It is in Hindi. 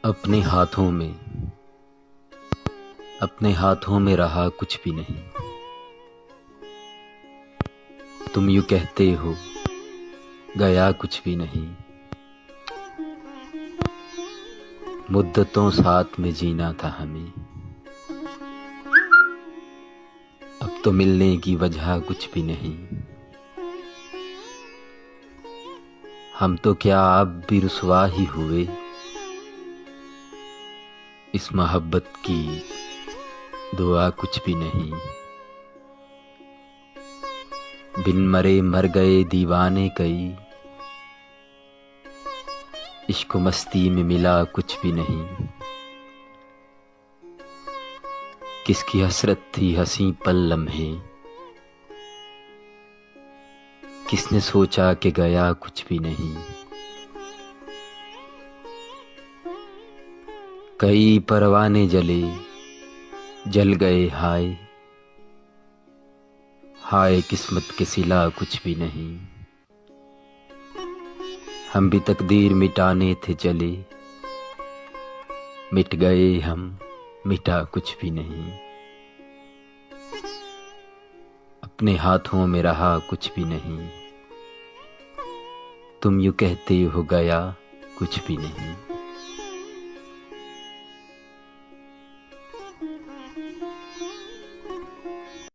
अपने हाथों में रहा कुछ भी नहीं। तुम यूं कहते हो गया कुछ भी नहीं। मुद्दतों साथ में जीना था हमें, अब तो मिलने की वजह कुछ भी नहीं। हम तो क्या अब भी रुसवा ही हुए, इस मोहब्बत की दुआ कुछ भी नहीं। बिन मरे मर गए दीवाने कई, इश्क मस्ती में मिला कुछ भी नहीं। किसकी हसरत थी हंसी पल लम्हे, किसने सोचा कि गया कुछ भी नहीं। कई परवाने जले जल गए हाय, हाय किस्मत के सिला कुछ भी नहीं। हम भी तकदीर मिटाने थे चले, मिट गए हम मिटा कुछ भी नहीं। अपने हाथों में रहा कुछ भी नहीं। तुम यूं कहते हो गया कुछ भी नहीं।